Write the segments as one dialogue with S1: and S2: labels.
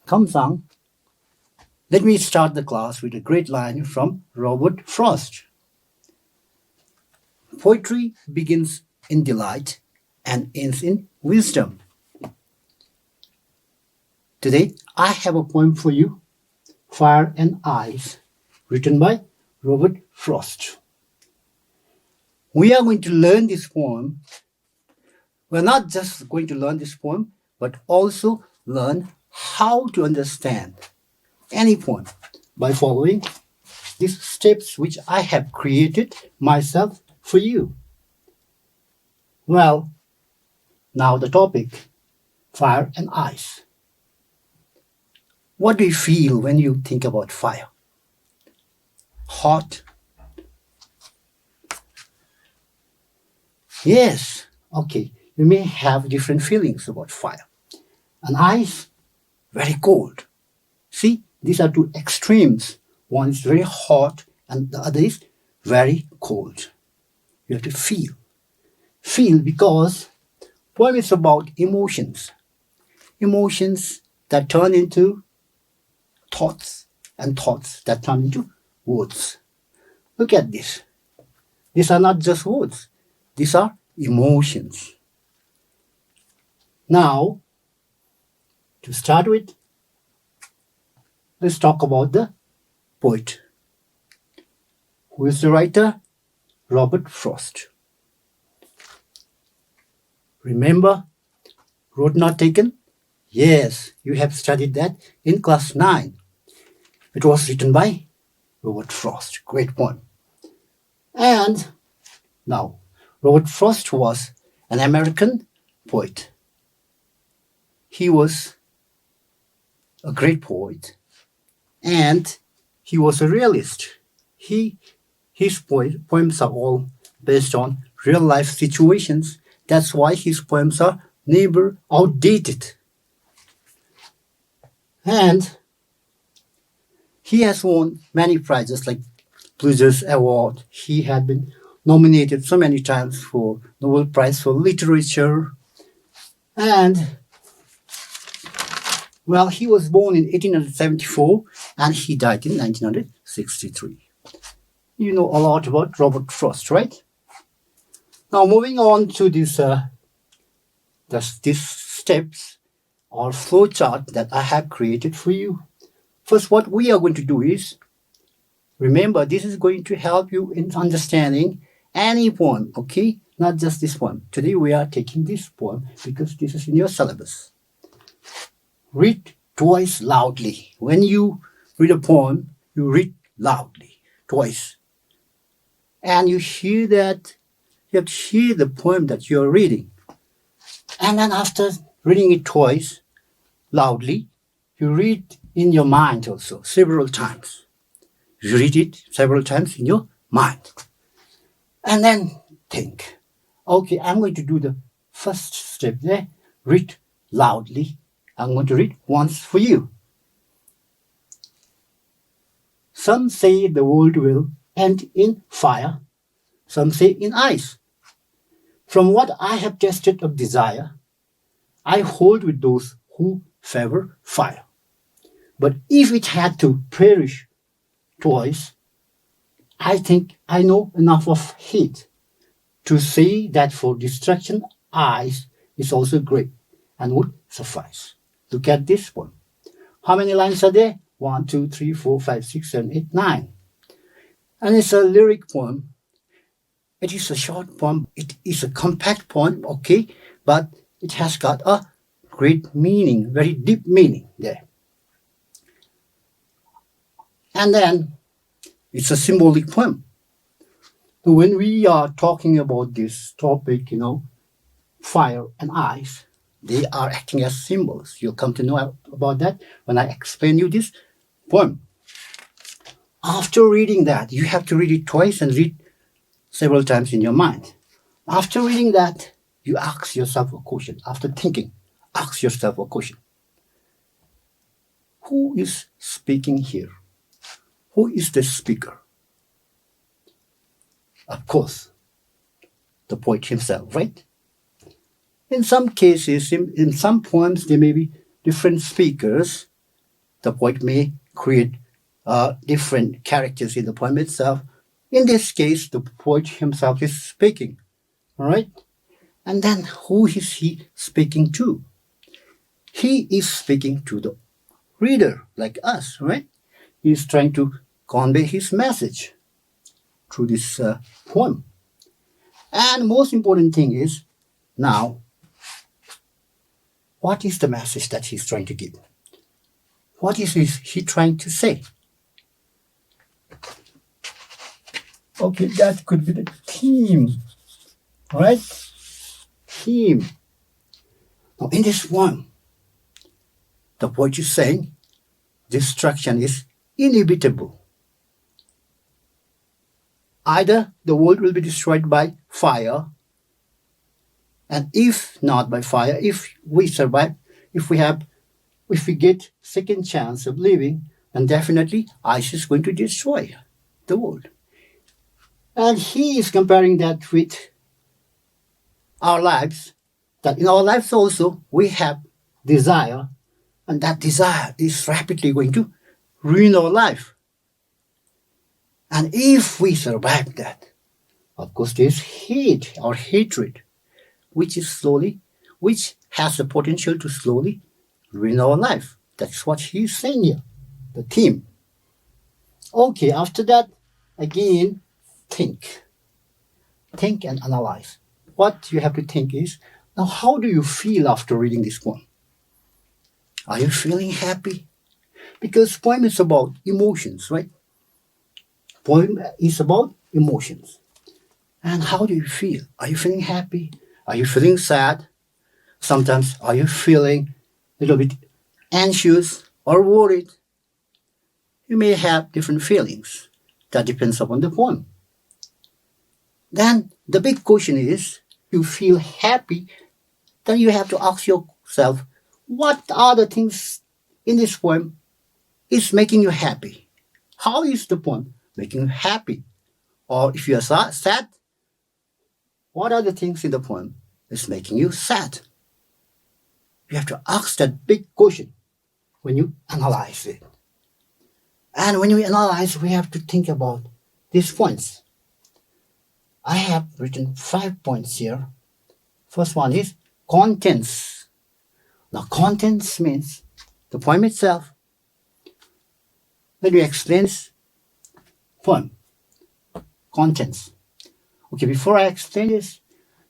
S1: Come on, let me start the class with a great line from Robert Frost. Poetry begins in delight and ends in wisdom. Today, I have a poem for you, Fire and Ice, written by Robert Frost. We are going to learn this poem. We're not just going to learn this poem, but also learn how to understand any poem by following these steps which I have created myself for you. Well, now the topic, fire and ice. What do you feel when you think about fire? Hot? Yes, okay, you may have different feelings about fire. And ice, very cold. See, these are two extremes. One is very hot and the other is very cold. You have to feel. Feel because poem is about emotions. Emotions that turn into thoughts and thoughts that turn into words. Look at this. These are not just words. These are emotions. Now, to start with, let's talk about the poet. Who is the writer? Robert Frost. Remember, road not taken? Yes, you have studied that in class 9. It was written by Robert Frost. Great poem. And now, Robert Frost was an American poet. He was a great poet and he was a realist. His poems are all based on real life situations. That's why his poems are never outdated. And he has won many prizes like Pulitzer's Award. He had been nominated so many times for Nobel Prize for Literature. And, well, he was born in 1874 and he died in 1963. You know a lot about Robert Frost, right? Now, moving on to these steps or flow chart that I have created for you. First, what we are going to do is, remember, this is going to help you in understanding any poem, okay? Not just this poem. Today we are taking this poem because this is in your syllabus. Read twice loudly. When you read a poem, you read loudly, twice. And you hear that, you have to hear the poem that you're reading. And then after reading it twice, loudly, you read in your mind also, several times. You read it several times in your mind. And then think, okay, I'm going to do the first step there, read loudly. I'm going to read once for you. Some say the world will end in fire. Some say in ice. From what I have tested of desire, I hold with those who favor fire. But if it had to perish twice, I think I know enough of heat to say that for destruction, ice is also great and would suffice. Look at this one. How many lines are there? 1, 2, 3, 4, 5, 6, 7, 8, 9. And it's a lyric poem. It is a short poem. It is a compact poem, okay? But it has got a great meaning, very deep meaning there. And then it's a symbolic poem. So when we are talking about this topic, fire and ice, they are acting as symbols. You'll come to know about that when I explain you this poem. After reading that, you have to read it twice and read several times in your mind. After reading that, you ask yourself a question. After thinking, ask yourself a question. Who is speaking here? Who is the speaker? Of course, the poet himself, right? In some cases, in some poems, there may be different speakers, the poet may create different characters in the poem itself. In this case, the poet himself is speaking, all right? And then who is he speaking to? He is speaking to the reader, like us, right? He is trying to convey his message through this poem. And most important thing is, now, what is the message that he's trying to give? What is he trying to say? Okay, that could be the theme, right? Theme. Now, in this poem, the poet is saying destruction is inevitable. Either the world will be destroyed by fire, and if not by fire, if we survive, if we get second chance of living, then definitely ice is going to destroy the world. And he is comparing that with our lives, that in our lives also we have desire, and that desire is rapidly going to ruin our life. And if we survive that, of course there's hate or hatred, which has the potential to slowly ruin our life. That's what he's saying here, the theme. Okay, after that, again, think. Think and analyze. What you have to think is, now how do you feel after reading this poem? Are you feeling happy? Because poem is about emotions, right? Poem is about emotions. And how do you feel? Are you feeling happy? Are you feeling sad? Sometimes are you feeling a little bit anxious or worried? You may have different feelings. That depends upon the poem. Then the big question is, you feel happy, then you have to ask yourself, what are the things in this poem is making you happy? How is the poem making you happy? Or if you are sad, what are the things in the poem is making you sad? You have to ask that big question when you analyze it. And when we analyze, we have to think about these points. I have written 5 points here. First one is contents. Now, contents means the poem itself. Let me explain this poem. Contents. Okay, before I explain this,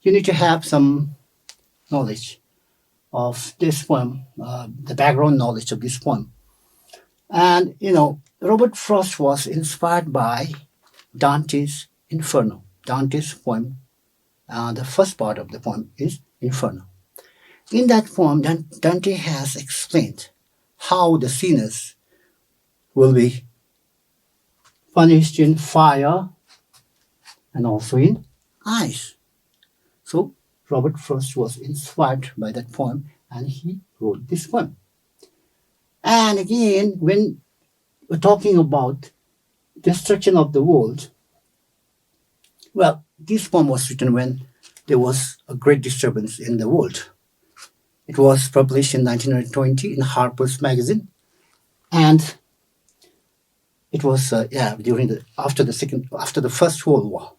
S1: you need to have some knowledge of this poem, the background knowledge of this poem. And, Robert Frost was inspired by Dante's Inferno. Dante's poem, the first part of the poem is Inferno. In that poem, Dante has explained how the sinners will be punished in fire and also in ice. So Robert Frost was inspired by that poem and he wrote this poem. And again, when we're talking about destruction of the world, well, this poem was written when there was a great disturbance in the world. It was published in 1920 in Harper's Magazine, and it was after the First World War.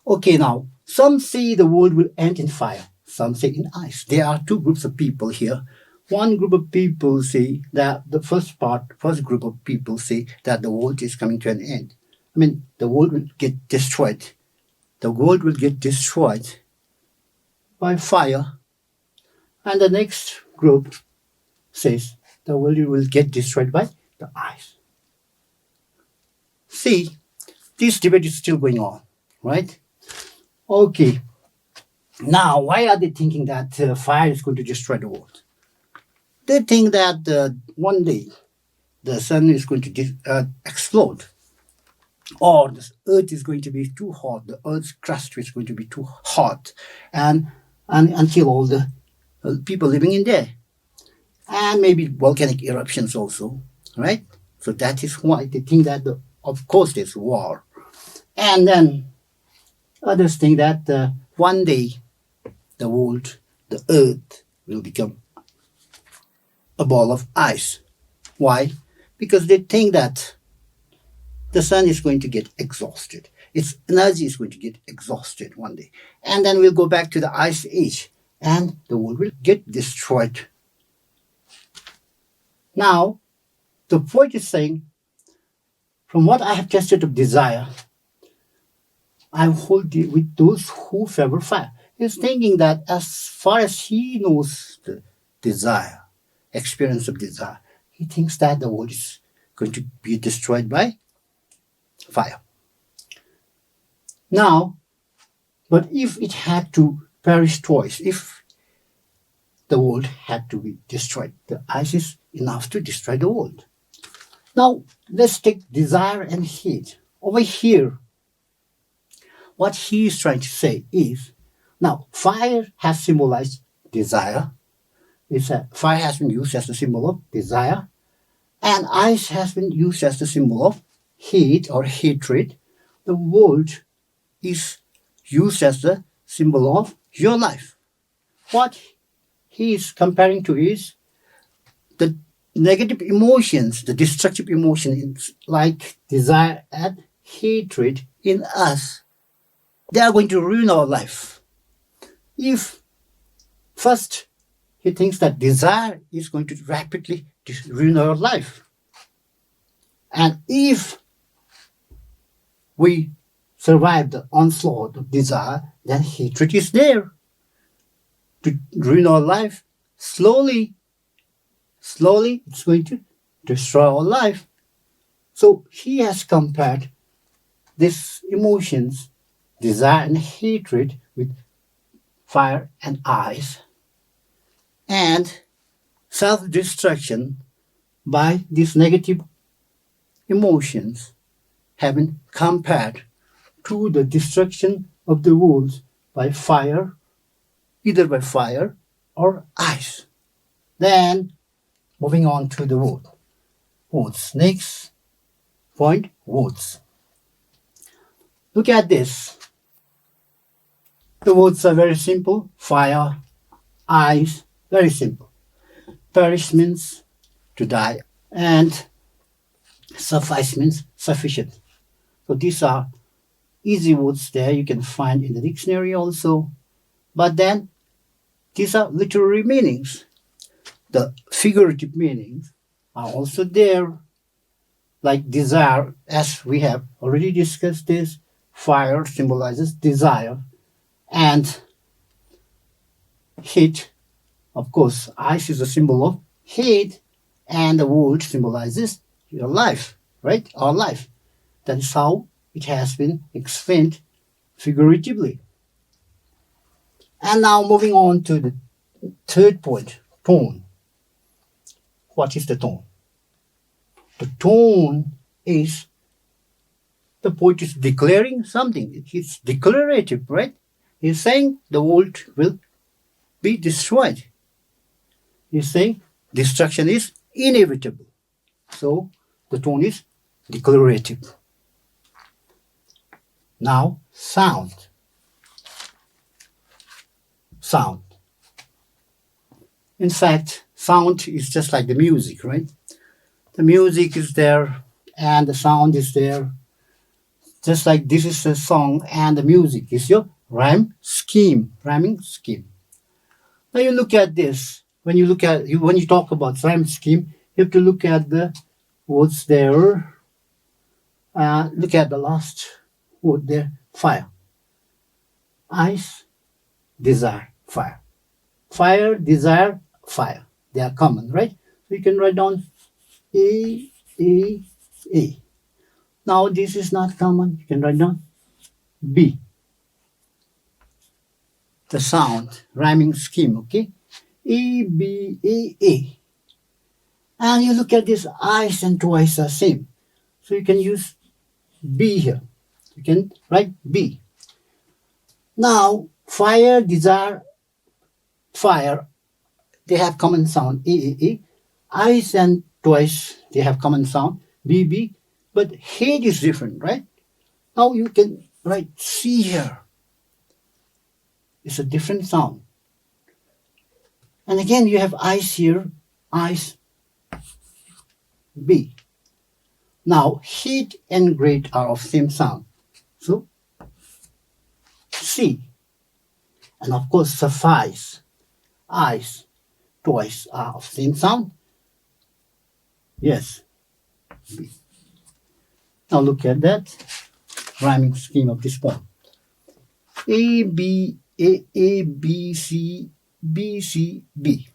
S1: Okay, now some say the world will end in fire, some say in ice. There are two groups of people here. One group of people say that first group of people say that the world is coming to an end. I mean, the world will get destroyed. The world will get destroyed by fire. And the next group says the world will get destroyed by the ice. See, this debate is still going on, right? Okay. Now, why are they thinking that fire is going to destroy the world? They think that one day the sun is going to explode, or the earth is going to be too hot, the earth's crust is going to be too hot, and until all the people living in there, and maybe volcanic eruptions also, right? So that is why they think that, of course, there's war. And then others think that one day the world, the earth, will become a ball of ice. Why? Because they think that the sun is going to get exhausted. Its energy is going to get exhausted one day. And then we'll go back to the ice age and the world will get destroyed. Now, the poet is saying, from what I have tested of desire, I hold it with those who favor fire. He's thinking that as far as he knows the desire, experience of desire, he thinks that the world is going to be destroyed by fire. Now, but if it had to perish twice, if the world had to be destroyed, the ice is enough to destroy the world. Now, let's take desire and hate. Over here, what he is trying to say is, now, fire has symbolized desire. Fire has been used as a symbol of desire, and ice has been used as the symbol of hate or hatred. The world is used as the symbol of your life. What he is comparing to is the negative emotions, the destructive emotions like desire and hatred in us. They are going to ruin our life. If first he thinks that desire is going to rapidly ruin our life, and if we survive the onslaught of desire, then hatred is there to ruin our life. Slowly, it's going to destroy our life. So he has compared these emotions, desire and hatred, with fire and ice, and self-destruction by these negative emotions have been compared to the destruction of the world by fire, either by fire or ice. Then, moving on to the wood. Woods. Next point, woods. Look at this. The words are very simple. Fire, ice, very simple. Perish means to die, and suffice means sufficient. So these are easy words there you can find in the dictionary also. But then these are literary meanings. The figurative meanings are also there, like desire, as we have already discussed this. Fire symbolizes desire, and hate, of course, ice is a symbol of hate, and the wood symbolizes your life, right? Our life. That is how it has been explained figuratively. And now moving on to the third point, tone. What is the tone? The tone is, the poet is declaring something. It's declarative, right? He's saying the world will be destroyed. He's saying destruction is inevitable. So the tone is declarative. Now, sound. Sound. In fact, sound is just like the music, right? The music is there and the sound is there. Just like this is a song and the music is your rhyming scheme. Now you look at this. When you talk about rhyme scheme, you have to look at the words there. Look at the last word there, fire. Ice, desire, fire. Fire, desire, fire. They are common, right? So you can write down A, A, A. Now this is not common. You can write down B. The sound, rhyming scheme, okay? A, B, A, A. And you look at this, ice and twice are same. So you can use B here. You can write B. Now, fire, desire, fire, they have common sound, A, A, A. Ice and twice, they have common sound, B, B. But hate is different, right? Now you can write C here. It's a different sound. And again, you have ice here, eyes, B. Now, heat and great are of same sound. So, C. And of course, suffice, eyes, twice are of same sound. Yes, B. Now look at that rhyming scheme of this poem. A, B, A, B, C, B, C, B.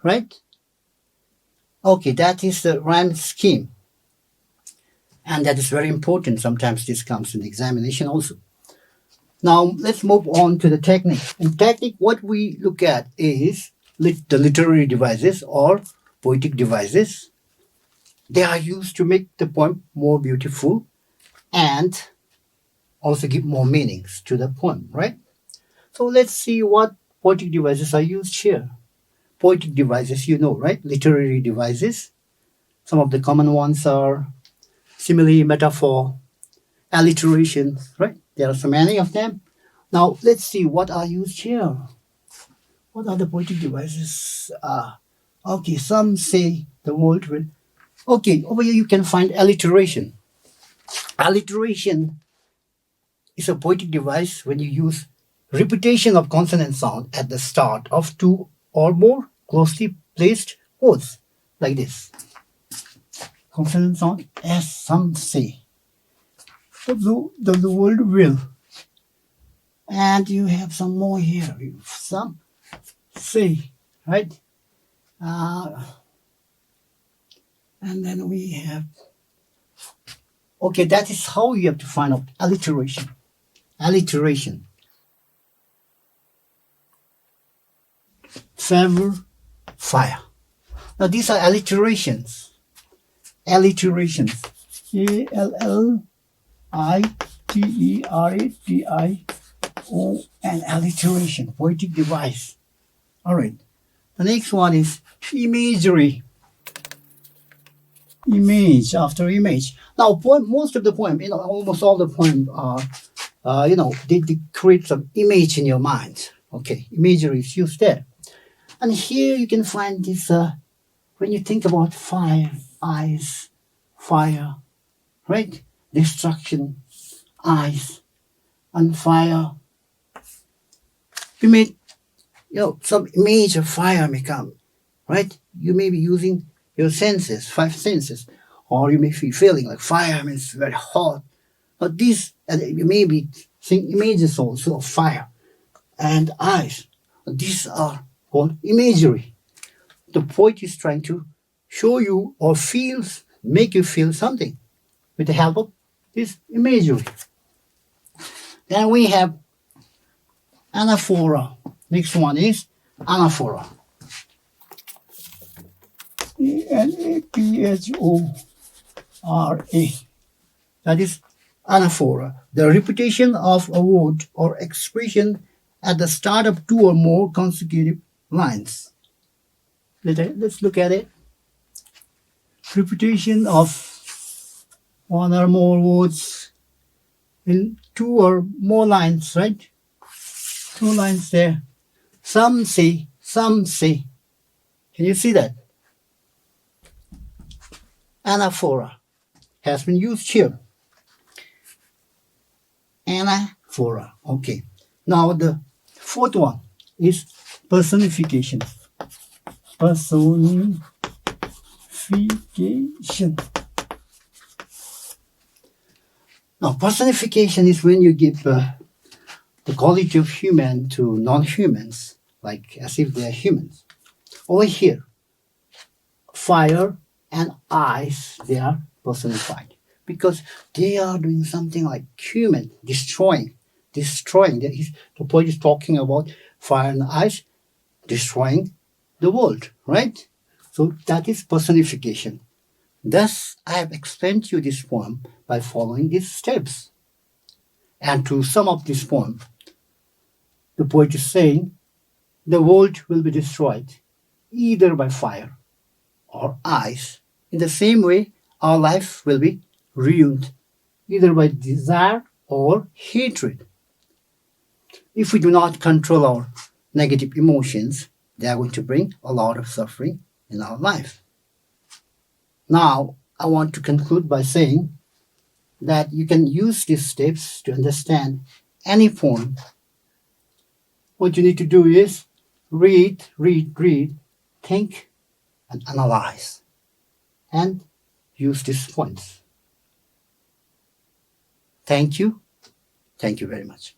S1: Right? Okay, that is the rhyme scheme. And that is very important. Sometimes this comes in examination also. Now, let's move on to the technique. In technique, what we look at is the literary devices or poetic devices. They are used to make the poem more beautiful and also give more meanings to the poem, right? So let's see what poetic devices are used here. Poetic devices, you know, right? Literary devices. Some of the common ones are simile, metaphor, alliteration, right? There are so many of them. Now, let's see what are used here. What are the poetic devices? Okay, some say the word will. Okay, over here you can find alliteration. Alliteration is a poetic device when you use repetition of consonant sound at the start of two or more closely placed words, like this. Consonant sound, as some say. The word will. And you have some more here. Some say, right? And then we have. Okay, that is how you have to find out alliteration. Alliteration. Favor, fire. Now these are alliterations. Alliterations. ALLITERATIO, an alliteration, poetic device. All right. The next one is imagery. Image after image. Now, most of the poem, almost all the poem are, they create some image in your mind. Okay, imagery is used there. And here you can find this, when you think about fire, eyes, fire, right? Destruction, eyes, and fire. You may, some image of fire may come, right? You may be using your senses, 5 senses, or you may be feeling like fire means very hot. But these, you may be seeing images also of fire and eyes. These are called imagery. The poet is trying to show you or make you feel something with the help of this imagery. Then we have anaphora. Next one is anaphora. ANAPHORA. That is anaphora, the repetition of a word or expression at the start of 2 or more consecutive lines. Let's look at it. Repetition of 1 or more words in 2 or more lines, right? 2 lines there. Some say, some say. Can you see that? Anaphora has been used here. Anaphora. Okay. Now the 4th one is personification. Personification. Now personification is when you give the quality of human to non-humans, like as if they are humans. Over here, fire and eyes, they are personified because they are doing something like human, destroying. The poet is talking about fire and ice destroying the world, right? So that is personification. Thus, I have explained to you this poem by following these steps. And to sum up this poem, the poet is saying the world will be destroyed either by fire or ice. In the same way, our life will be ruined either by desire or hatred. If we do not control our negative emotions, they are going to bring a lot of suffering in our life. Now, I want to conclude by saying that you can use these steps to understand any poem. What you need to do is read, think, and analyze, and use these points. Thank you. Thank you very much.